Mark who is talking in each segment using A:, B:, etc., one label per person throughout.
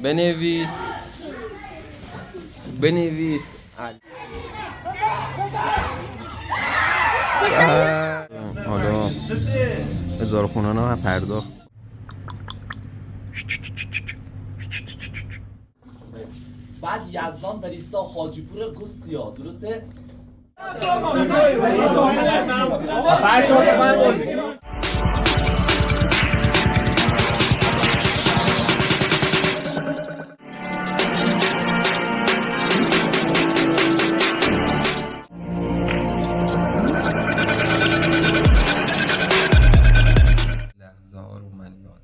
A: بنویس بنویس حالا هزار خونان هم پرداخت.
B: بعد یزدان فریستا حاجی پور گوسیا درسته؟
A: لحظه ها رو من یادم.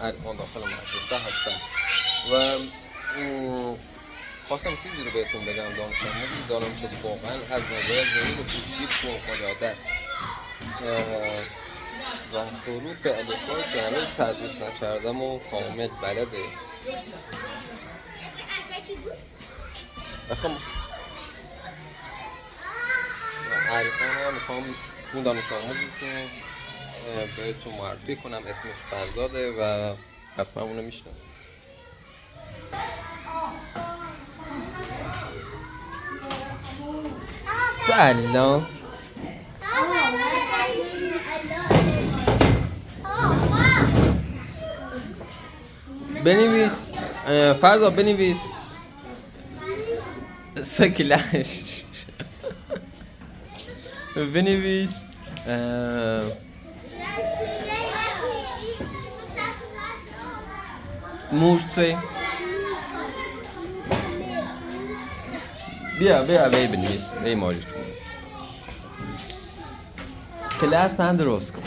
A: الان داخل مدرسه هستم و خواستم چیزی رو بهتون بگم. دانش آموزی دارم که واقعا از نظر ذهنی و گوشی فوق‌العاده است و حروف الفبا که هنوز تدریس نکردم و کامل بلده. بخوام الان میخوام اون دانش آموزی که بهتون معرفی کنم. اسمش فرزاده و حتما اونو میشناسید. سلام. بنویس فرزاد بنویس سکلش بنویس موشه. بیا بنویس. ای ماریش بنویس. کلات هم درست کن.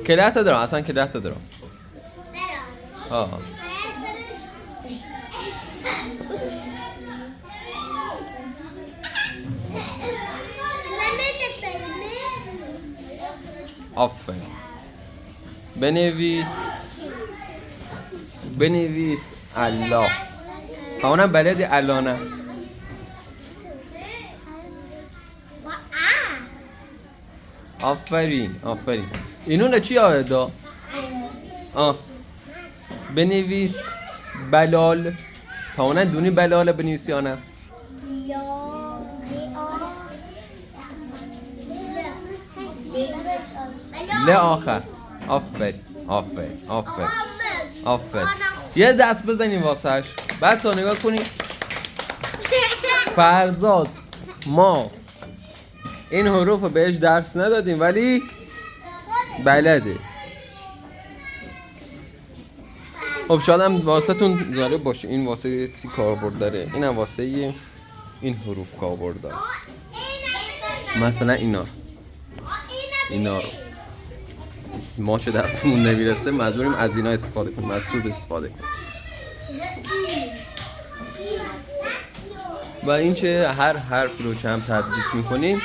A: کلات دارم اصلا کلات دارم. آفرین. بنویس الله. اونم بلدی الله نه. آفرین. اینو نه چی یاده؟ بنویس بلال. تا اونم دونی بلال بنویسی یا نه؟ ل آخر. آفرین. یه دست بزنیم واسش. بچه‌ها نگاه کنید. فرزاد ما این حروف رو بهش درس ندادیم ولی بلده. خب شاید هم واسه تون جالب باشه. این واسه چی کاربرد داره؟ این هم واسه این حروف کاربرد داره. مثلا اینا رو ما چه دستمون نمیرسه مجبوریم از اینا استفاده کنیم، از سود استفاده کنیم. و اینکه هر حرفی رو که هم تدریس میکنیم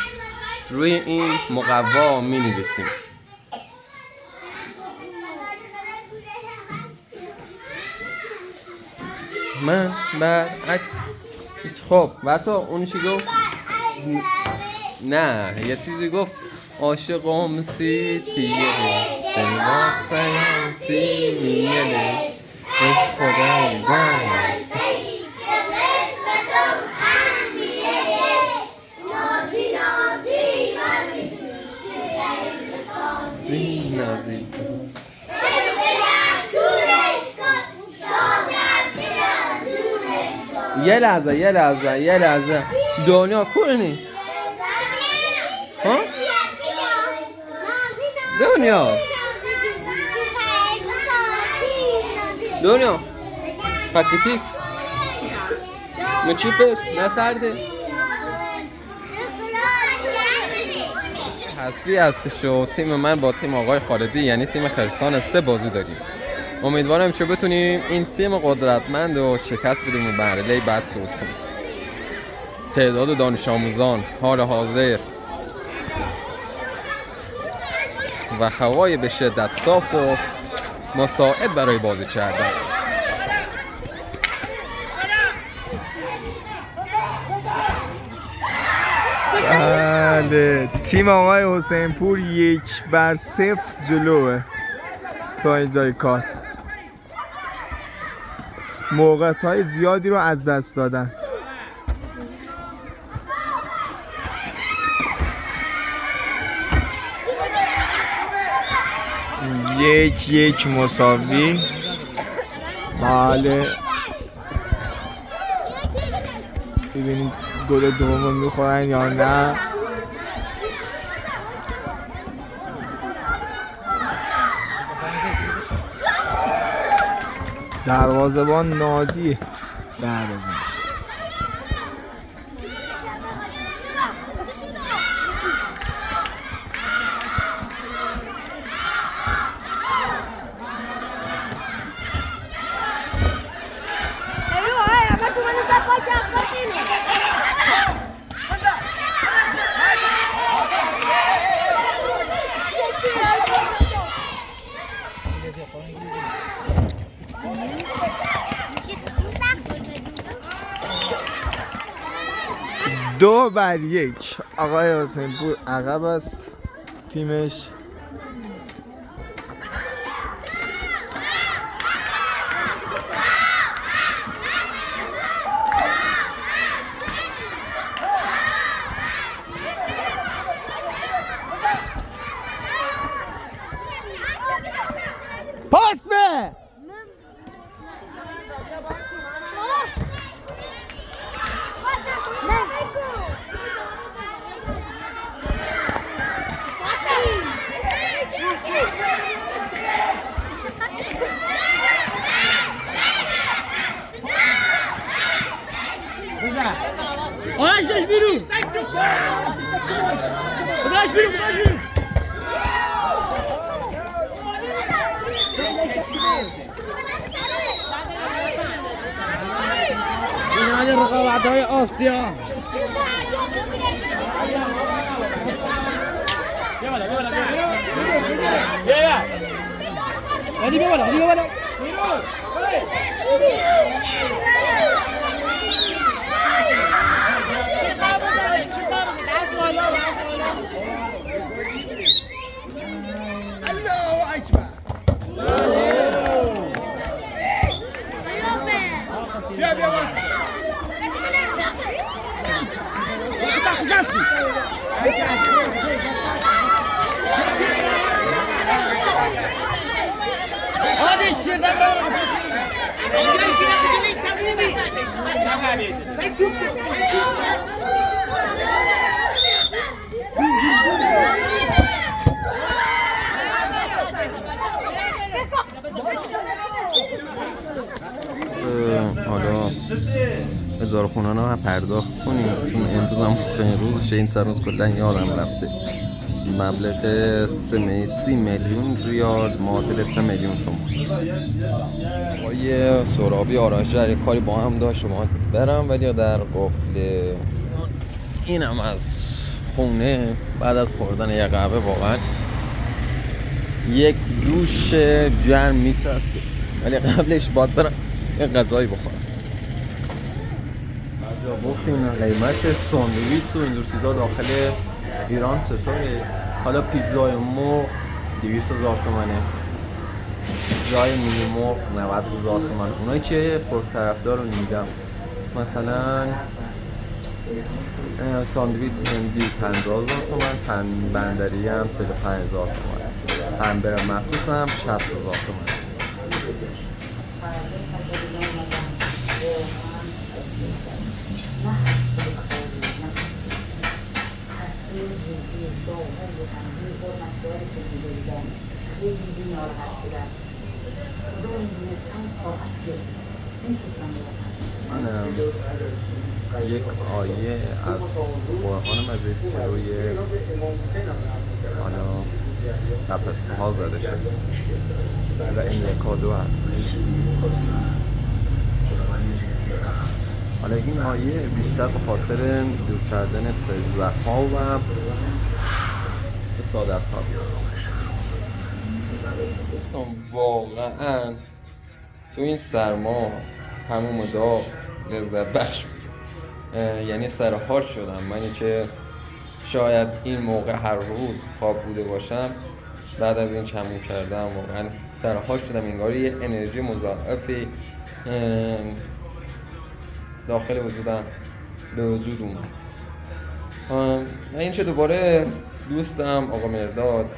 A: روی این مقوا مینویسیم. من برعکس. خب بچه‌ها اون چی گفت؟ نه یه چیزی گفت عاشقم سیتیه دلوقتیم سیمیله خدای باز نازی یه لحظه دنیا کنی ها؟ دنیا پاکتیک مچیپت نسرده حسبی هستش و تیم من با تیم آقای خالدی یعنی تیم خرسان 3 بازی داریم. امیدوارم که بتونیم این تیم قدرتمند و شکست بدیم و مرحله بعد صعود کنیم. تعداد دانش آموزان حال حاضر و هوای به شدت صاف و مساعد برای بازی کردن.
C: بله تیم آقای حسین پور 1-0 جلوه تا اینجای کار. موقعیت‌های زیادی رو از دست دادن. یک مساوی. بله ببینید گل دوم رو میخورن یا نه. دروازه‌بان نادی بعد از دو بر یک آقای حسین پور عقب است تیمش. پاس به
D: آرش داشت بیرون داشت بیرون این همه رقابت‌های آسیا بیا بالا
A: حالا هزار خونان ها پرداخت کنیم چون امروز هم خیلی روزشه. این سر روز کلن یادم رفته مبلغ 30 میلیون ریال معادل 3 میلیون تومان. آقای سرابی آرایشگر یک کاری با هم داشت شما برم ولی در قفل اینم از خونه بعد از خوردن یک قهوه واقعا یک دوش گرم میچسبه ولی قبلش باید برم یک غذایی بخورم. گفتیم قیمت ساندویچ و اینجور چیزا داخل ایران چطوره؟ حالا پیتزای مرغ 200,000 تومنه، پیتزای مینی مرغ 90,000 تومن. اونایی که پرطرفدار رو میگم مثلا ساندویچ هندی 50,000 تومن، بندری هم 45,000 تومن، همبرگر مخصوص هم 60,000 تومن. من یک آیه از قرآن مجید که روی قفسه ها زده شده و این یک کادو هستش. حالا این آیه بیشتر به خاطر دور کردن زخم ها و حسادت هست. واقعا تو این سرما همون داغ لذت بخش یعنی سر حال شدم. منی که شاید این موقع هر روز خواب بوده باشم بعد از این چمون کردم واقعا سر حال شدم. انگار یه انرژی مضاعفی داخل وجودم به وجود اومد. من این چه دوباره دوستم آقا مرداد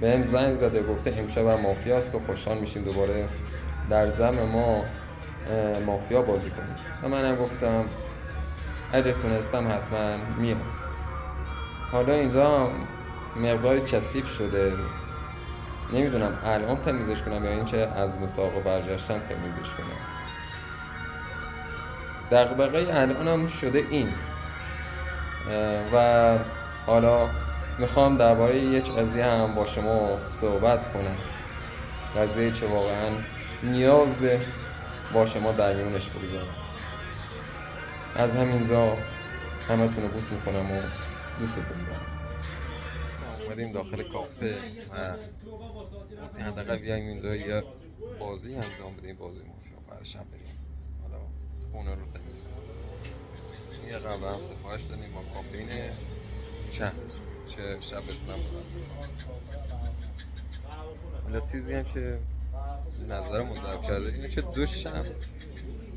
A: به هم زنگ زده گفته امشب هم مافیاست و خوشحال میشیم دوباره در جمع ما مافیا بازی کنیم و منم گفتم اگه تونستم حتما میام. حالا اینجا مقداری کثیف شده، نمیدونم الان تمیزش کنم یا اینکه از مسابقه برگشتم تمیزش کنم. دغدغه الانم شده این و حالا میخوام درباره یک قضیه هم با شما صحبت کنم، قضیه که واقعا نیاز با شما در میونش بگذارم. از همینجا همتون رو بوس میکنم و دوستتون دارم. اومدیم داخل کافه و گفتیم حداقل بیایم اینجا یه بازی انجام بدیم، بازی مافیا، بعدش هم بریم حالا خونه رو تمیز کنیم. یه قهوه سفارش دادیم با کافئین چند که شب بتونم بودم. حالا چیزی هم که نظرم مجرب کرده اینه که 2 شب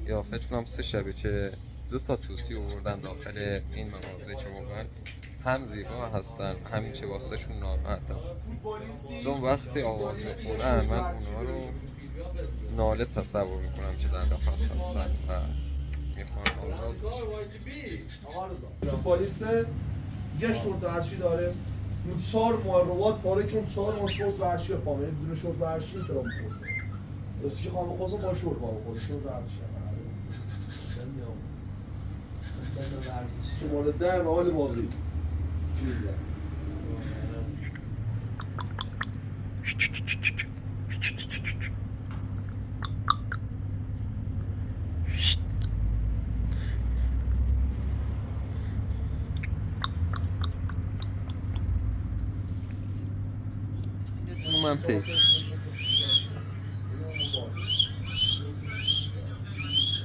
A: یا فکر کنم 3 شبه که 2 تا توتی آوردن داخل این مغازه که واقعا هم زیبا هستن همین که واسه شون ناراحتم. چون وقتی آواز میخونن من اونها رو ناله تصور میکنم که در قفس هستن و میخوان آزاد بشن.
E: پلیس یه شورت ورشی داره، 4 ماه رباط پاره کن، 4 ماه شورت ورشی پامه، یه دونه شورت ورشی احترام می‌کنه. راستی که خانم خواستم با شورت پا بخوره، شورت ورشی. شماره 10 حال بازی.
A: Momenty.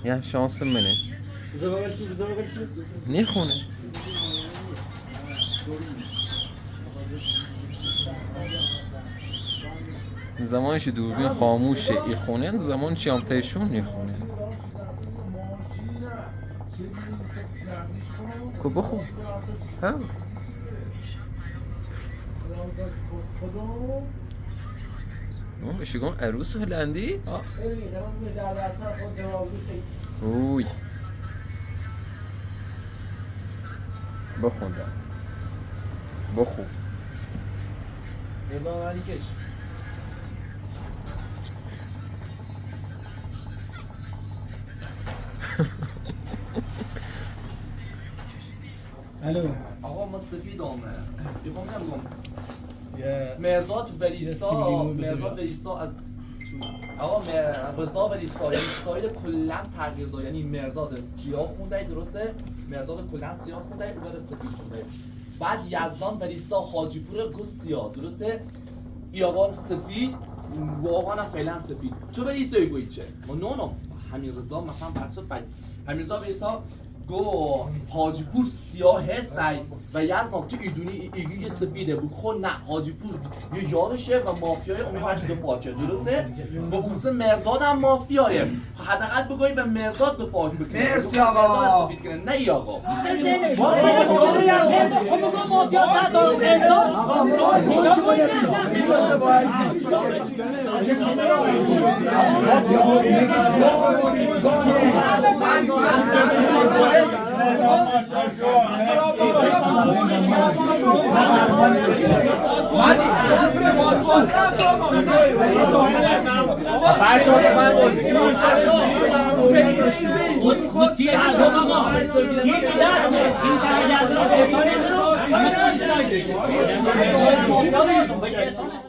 A: Ya şansım beni. Niye خونه؟ زمانش دوربین خاموشه ای خونه، زمان چی هم تایشون نیخونه که بخون ها اون بشیگون عروس هلندی؟ اوی بخوندم بخون
B: اینا علی کش
D: الو
B: آقا ما سفید آمه بیخوام نمیگم مرداد ولیسا از آقا رضا ولیسا یعنی سایل کلا تغییر داد، یعنی مرداد سیاه خونده درسته، مرداد کلا سیاه خونده اون سفید خونده. بعد یزدان ولیسا حاجی پور گوش سیاه درسته، ایاقان سفید واقعا فعلا سفید. تو ولیسا گویی چه؟ نه همین رضا مثلا بچه همین رضا ولیسا گو حاجی پور سیاه هستی و یزدان تو ایدونی ایگی سفیده بود. خب نه، حاجی پور یه یارشه و مافیای امیدوارش دفاع کرد درسته؟ و اوزه مرداد هم مافیایه. حداقل بگویی به مرداد دفاع بکنه.
F: مرسی آقا.
B: نه ای آقا.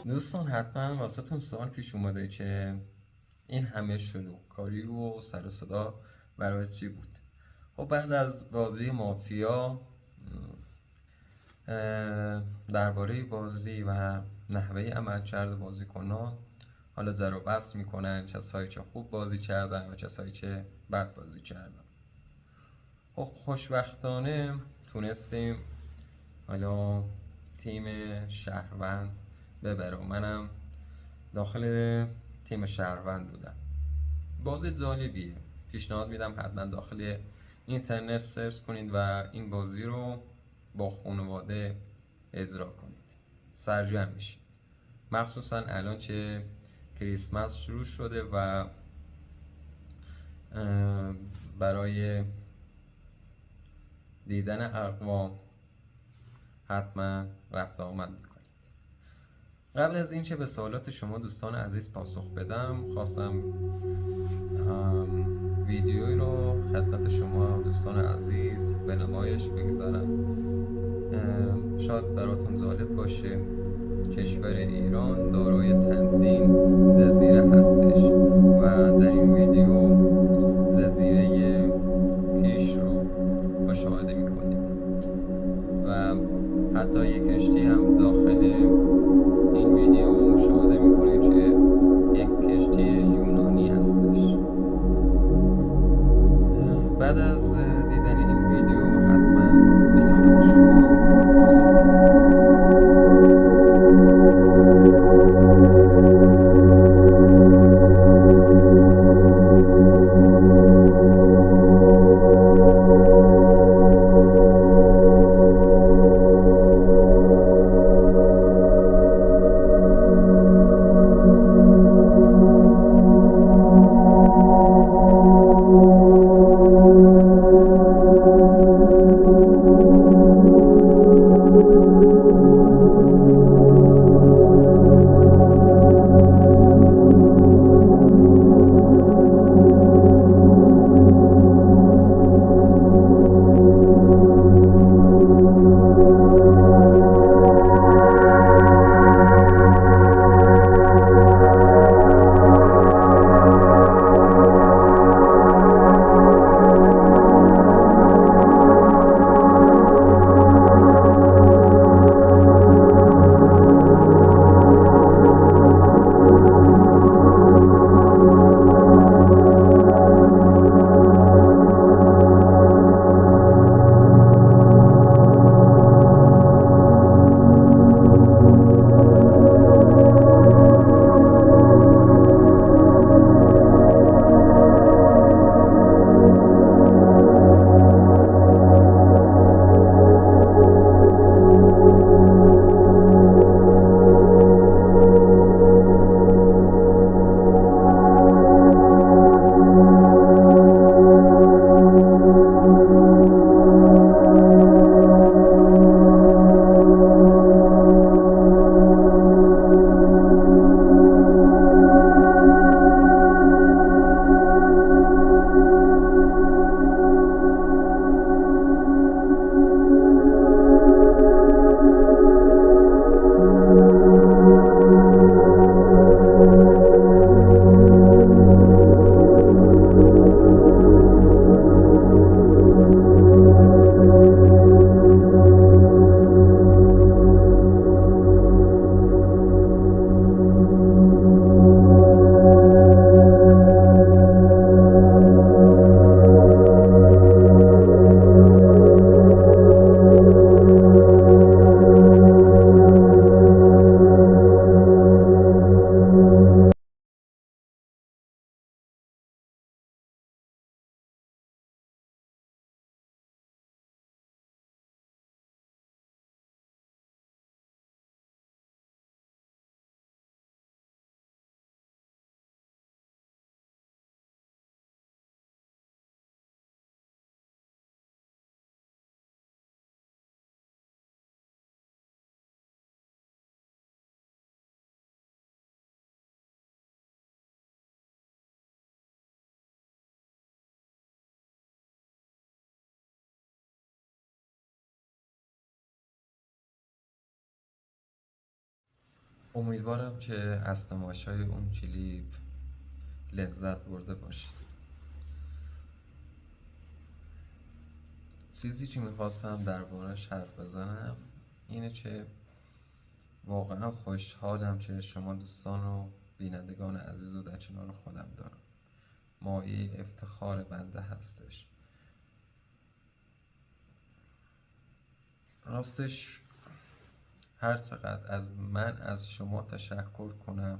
A: دوستان حتما واسهتون سوال پیش اومده که این همه شلوغکاری و سر و صدا برای چی بود؟ خب بعد از بازی مافیا درباره بازی و نحوه عملکرد بازیکنان حالا زر و بحث میکنن، کسایی که خوب بازی کردن و کسایی که بد بازی کردن. خب خوشبختانه تونستیم حالا تیم شهروند ببره و منم داخل تیم شهروند بودم. بازی جالبیه، پیشنهاد میدم حتما داخل اینترنت سرچ کنید و این بازی رو با خانواده اجرا کنید، سرجم میشید. مخصوصا الان که کریسمس شروع شده و برای دیدن اقوام حتما رفت آمد میکنید. قبل از اینکه به سوالات شما دوستان عزیز پاسخ بدم، خواستم ویدیویی رو خدمت شما دوستان عزیز به نمایش بگذارم. شاید براتون جالب باشه. کشور ایران دارای چندین جزیره هستش و در این ویدیو جزیره کیش رو مشاهده میکنید و حتی یک کشتی هم داخل این ویدیو مشاهده میکنید که یک کشتی یونانی هستش. بعد از دیدن این ویدیو حتما به سوالات شما پاسخ امیدوارم که از تماشای اون کلیپ لذت برده باشید. چیزی که میخواستم دربارش حرف بزنم اینه که واقعا خوشحالم که شما دوستان و بینندگان عزیز رو در کنار خودم دارم. مایه افتخار بنده هستش. راستش هر چقدر از شما تشکر کنم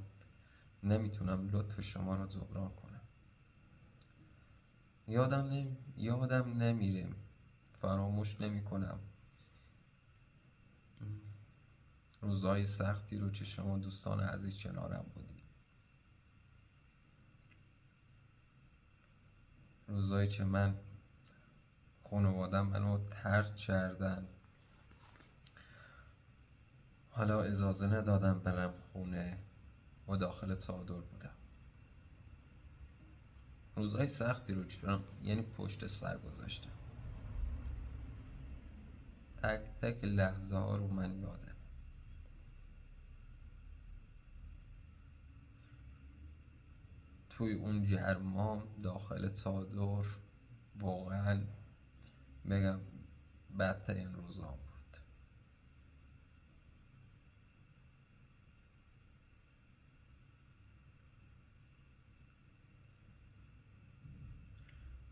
A: نمیتونم لطف شما رو جبران کنم. یادم نمیره، فراموش نمی کنم روزهای سختی رو که شما دوستان عزیز کنارم بودید. روزایی که خانوادم منو طرد کردن، حالا اجازه ندادم برم خونه و داخل چادر بودم. روزهای سختی رو که یعنی پشت سر گذاشتم. تک تک لحظه ها رو من یادم. توی اون گرمام داخل چادر واقعا بگم بدترین روزام بود.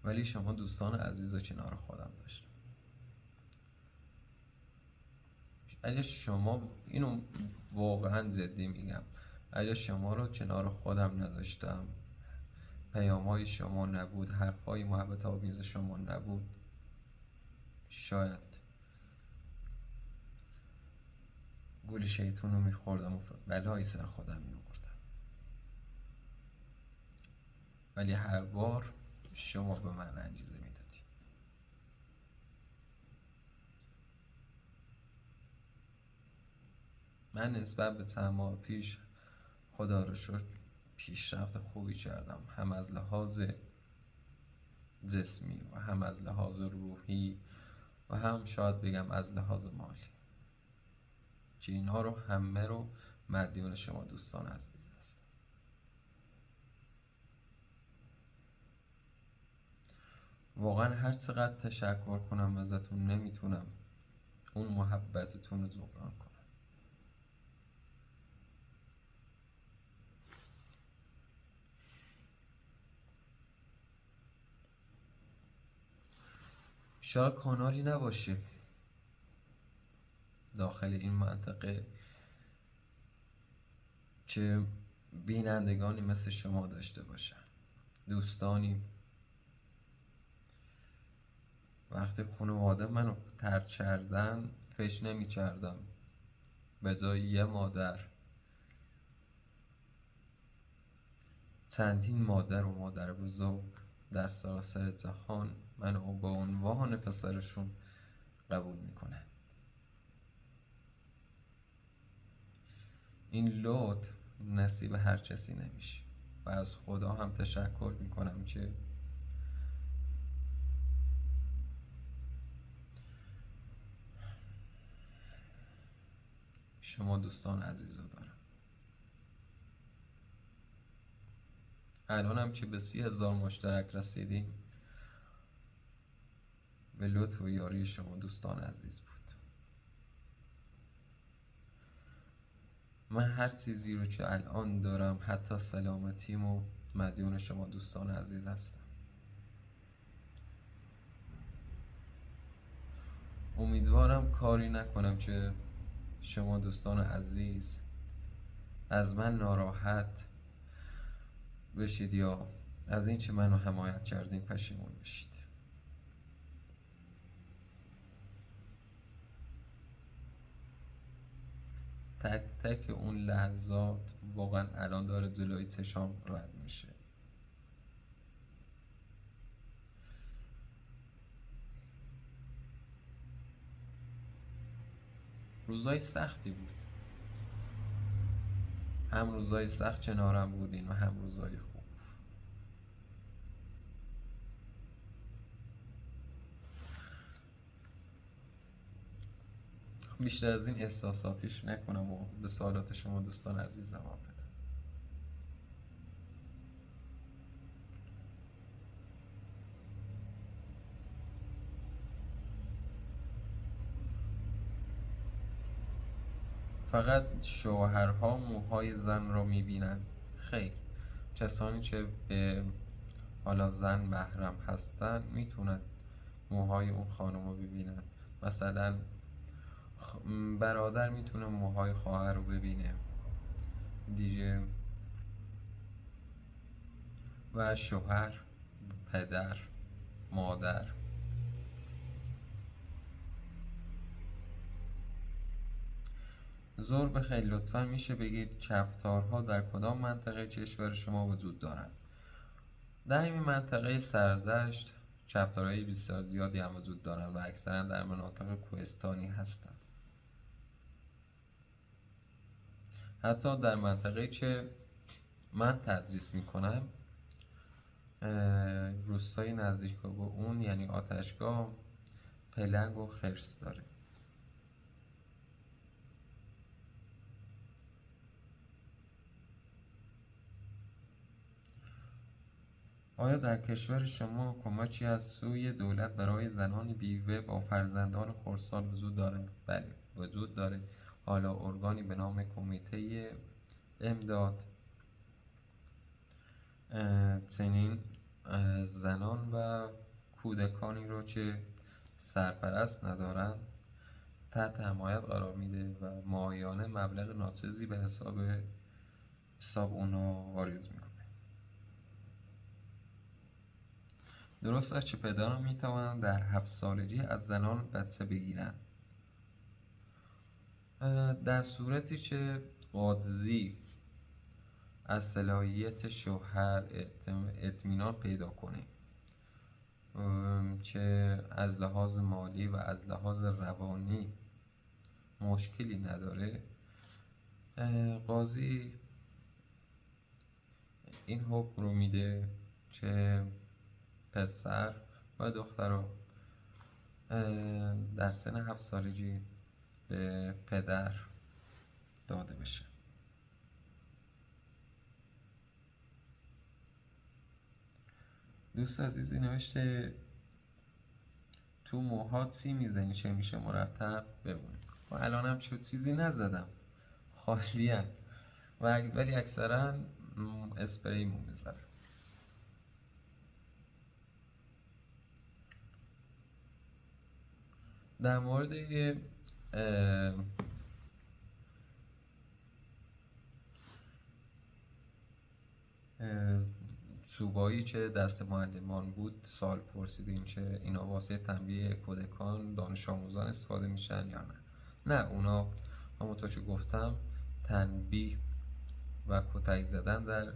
A: ولی شما دوستان عزیز رو کنار خودم داشتم. اگه شما، اینو واقعا جدی میگم، اگه شما رو کنار خودم نداشتم، پیام‌های شما نبود، حرف‌های محبت آمیز شما نبود، شاید گول شیطون رو میخوردم و بلایی سر خودم میوردم. ولی هر بار شما به من انگیزه میدادی. من نسبت به چند ماه پیش خدا رو شکر پیشرفت خوبی کردم، هم از لحاظ جسمی و هم از لحاظ روحی و هم شاید بگم از لحاظ مالی، که اینها رو همه رو مدیون شما دوستان عزیز هستم. واقعا هر چقدر تشکر کنم ازتون نمیتونم اون محبتتون رو جبران کنم. شاید کانالی نباشه داخل این منطقه که بینندگانی مثل شما داشته باشن، دوستانی. وقتی خانواده منو ترک کردن فکر نمی کردم به جای یه مادر چندین مادر و مادر بزرگ در سراسر جهان منو به عنوان پسرشون قبول میکنن. این لطف نصیب هر کسی نمیشه و از خدا هم تشکر میکنم که شما دوستان عزیز رو دارم. الانم که به 30,000 مشترک رسیدیم به لطف و یاری شما دوستان عزیز بود. من هر چیزی رو که الان دارم، حتی سلامتیمو، مدیون شما دوستان عزیز هستم. امیدوارم کاری نکنم که شما دوستان عزیز از من ناراحت بشید یا از این که منو حمایت کردین پشیمون بشید. تک تک اون لحظات واقعا الان داره جلوی چشام رد میشه. روزای سختی بود، هم روزای سخت کنارم بودین و هم روزای خوب. بیشتر از این احساساتیش نکنم و به سوالات شما دوستان عزیز جواب بدم. فقط شوهرها موهای زن را میبینند؟ خیر، کسانی که به حالا زن محرم هستن میتونن موهای اون خانم رو ببینن. مثلا برادر میتونه موهای خواهر رو ببینه دیگه، و شوهر، پدر، مادر. زور بخیر، لطفا میشه بگید کفتارها در کدام منطقه کشور شما وجود دارند؟ در این منطقه سردشت کفتارهای بسیار زیادی هم وجود دارند و اکثرا در مناطق کوهستانی هستند. حتی در منطقه که من تدریس میکنم، روستای نزدیک به اون یعنی آتشگاه، پلنگ و خرس داره. آیا در کشور شما کمکی از سوی دولت برای زنان بیوه با فرزندان خردسال وجود دارد؟ بله، وجود داره. حالا ارگانی به نام کمیته امداد چنین زنان و کودکانی رو که سرپرست ندارن تحت حمایت قرار میده و ماهیانه مبلغ ناچیزی به حساب اونا واریز میکنه. درست است که پدران میتوانند در 7 سالگی از زنان بچه بگیرند؟ در صورتی که قاضی از صلاحیت شوهر اطمینان پیدا کنه که از لحاظ مالی و از لحاظ روانی مشکلی نداره، قاضی این حکم رو میده که پسر و دختر رو در سن 7 سالگی به پدر داده بشه. دوست عزیزی نوشته تو موهات سی میزنی چه میشه مرتب بمونه. و الان هم چیزی نزدم، خالیه، ولی اکثرا اسپری مو میزنم. در مورد چوبایی که دست معلمان بود سال پرسیدیم که اینا واسه تنبیه کودکان دانش آموزان استفاده میشن یا نه اونا همونطور که گفتم تنبیه و کتک زدن در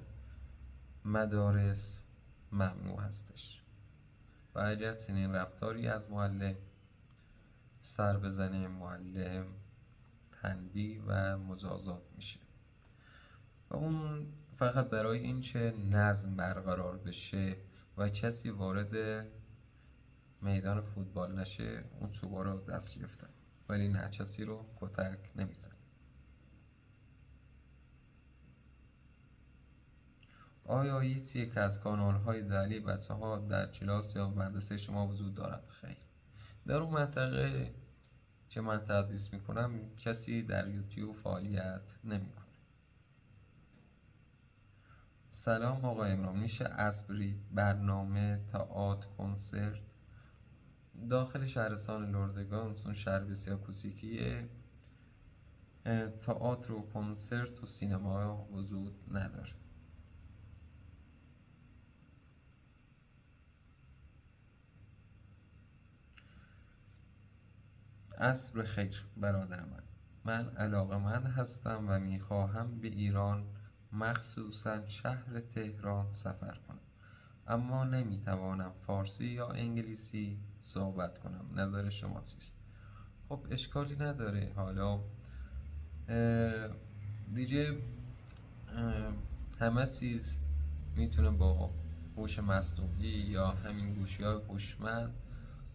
A: مدارس ممنوع هستش و اگر چنین رفتاری از معلم سر بزنه، معلم تنبیه و مجازات میشه و اون فقط برای این که نظم برقرار بشه و کسی وارد میدان فوتبال نشه اون چوبا رو دست گرفتن، ولی نه کسی رو کتک نمیزن. آیا هیچ یک از کانال‌های جعلی بچه‌ها در کلاس یا مدرسه شما وجود دارد؟ خیر، در اون منطقه که من تدریس میکنم کسی در یوتیوب فعالیت نمیکنه. سلام آقای امران، میشه اسبری برنامه تئاتر کنسرت داخل شهرستان لردگان، چون شهر بسیار کوچیکیه، تئاتر و کنسرت و سینما وجود نداره. عصر خیر برادر من علاقه‌مند هستم و میخواهم به ایران مخصوصا شهر تهران سفر کنم، اما نمیتوانم فارسی یا انگلیسی صحبت کنم. نظر شما چیست؟ خب اشکالی نداره. حالا دیگه همه چیز میتونه با هوش مصنوعی یا همین گوشی‌های هوشمند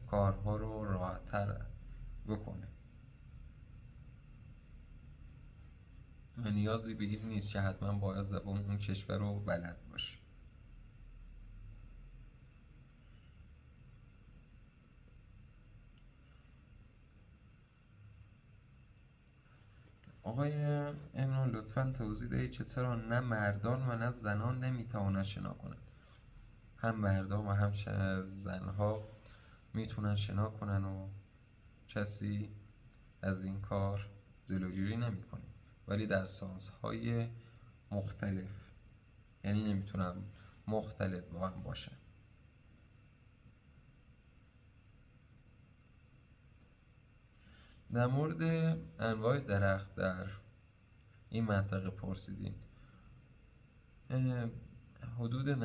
A: کارها رو راحت‌تر بکنه. و نیازی به این نیست که حتما باید زبان اون کشور رو بلد باشی. آقای امران لطفا توضیح دهید چرا نه مردان و نه زنان نمیتوانند شنا کنند؟ هم مردان و هم زنها میتونن شنا کنن و کسی از این کار جلوگیری نمیکنه، ولی در سازهای مختلف، یعنی نمیتونن مختلط با هم باشن. در مورد انواع درخت در این منطقه پرسیدین. حدود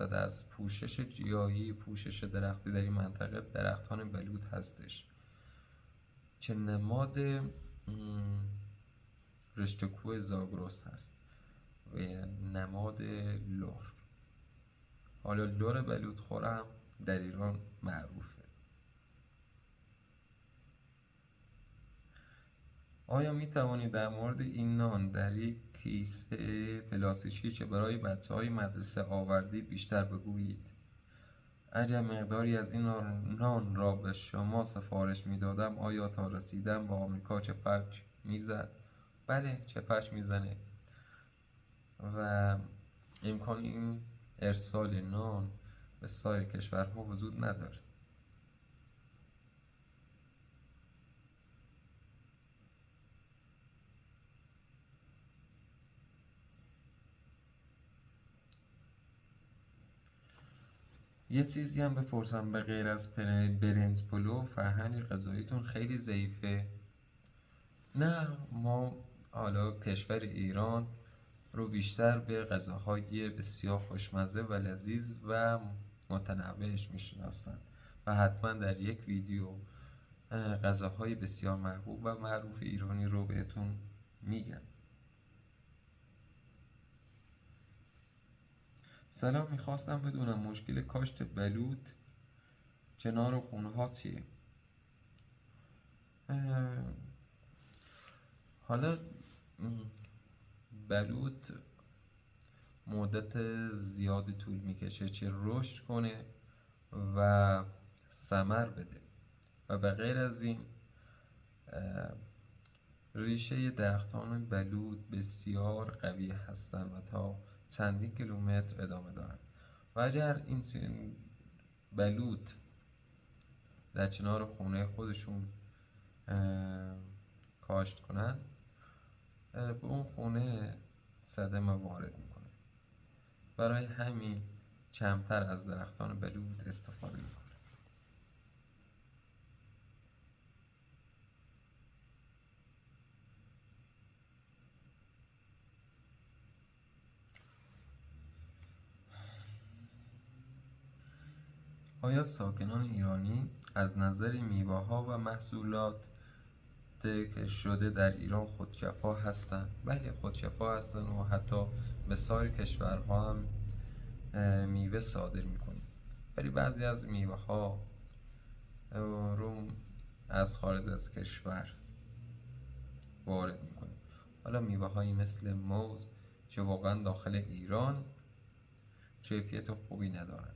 A: 99% از پوشش گیاهی، پوشش درختی در این منطقه درختان بلوط هستش که نماد رشته کوه زاگرس هست و نماد لر. حالا لر بلوط خور هم در ایران معروفه. آیا می توانید در مورد این نان در یک کیسه پلاستیکی که برای بچه‌های مدرسه آوردید بیشتر بگویید؟ اگر مقداری از این نان را به شما سفارش می دادم آیا تا رسیدن به آمریکا چپک می زد؟ بله، چپک می زنه و امکان این ارسال نان به سایر کشورها وجود نداره. یه چیزی هم بپرسم، به غیر از برنج پلو فرهنگ غذاییتون خیلی ضعیفه؟ نه، ما حالا کشور ایران رو بیشتر به غذاهای بسیار خوشمزه و لذیذ و متنوعش میشناسن و حتما در یک ویدیو غذاهای بسیار محبوب و معروف ایرانی رو بهتون میگم. سلام، میخواستم بدونم مشکل کاشت بلوط کنار خونه ها چیه؟ حالا بلوط مدت زیادی طول میکشه چه رشد کنه و ثمر بده و به غیر از این ریشه درختان بلوط بسیار قوی هستند و تا چندین کیلومتر ادامه دارند و اگر این بلوط در کنار خونه خودشون کاشت کنن به اون خونه صدمه وارد میکنه. برای همین کمتر از درختان بلوط استفاده میکنه. آیا ساکنان ایرانی از نظر میوه‌ها و محصولات که شده در ایران خودکفا هستند؟ بله، خودکفا هستند و حتی به سایر کشورها هم میوه صادر میکنیم، ولی بعضی از میوه ها رو از خارج از کشور وارد میکنیم. حالا میوه هایی مثل موز که واقعا داخل ایران کیفیت خوبی ندارن.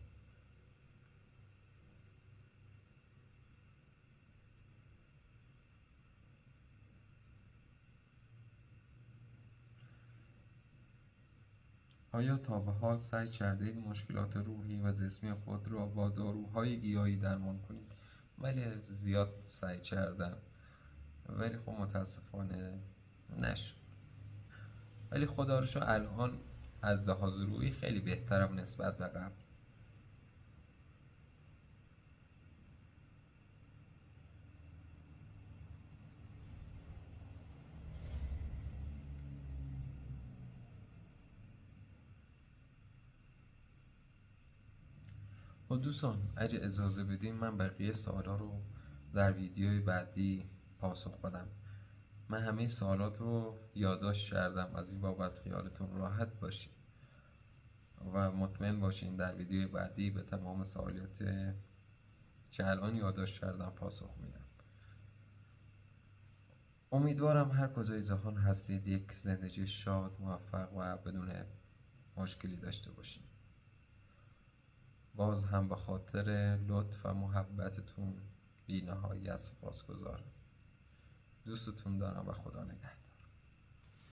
A: آیا تا به حال سعی کردید مشکلات روحی و جسمی خود را با داروهای گیاهی درمان کنید؟ ولی زیاد سعی کردم ولی خب متاسفانه نشد. ولی خدا رو شکر الان از لحاظ روحی خیلی بهترم نسبت به قبل. و دوستان اگه اجازه بدین من بقیه سوالا رو در ویدیوی بعدی پاسخ بدم. من همه سوالات رو یادداشت کردم، از این بابت خیالتون راحت باشید و مطمئن باشین در ویدیوی بعدی به تمام سوالات که الان یادداشت کردم پاسخ میدم. امیدوارم هر کجای جهان هستید یک زندگی شاد، موفق و بدون مشکلی داشته باشید. باز هم به خاطر لطف و محبتتون بی‌نهایت سپاسگزارم. دوستتون دارم و خدا نگهدار.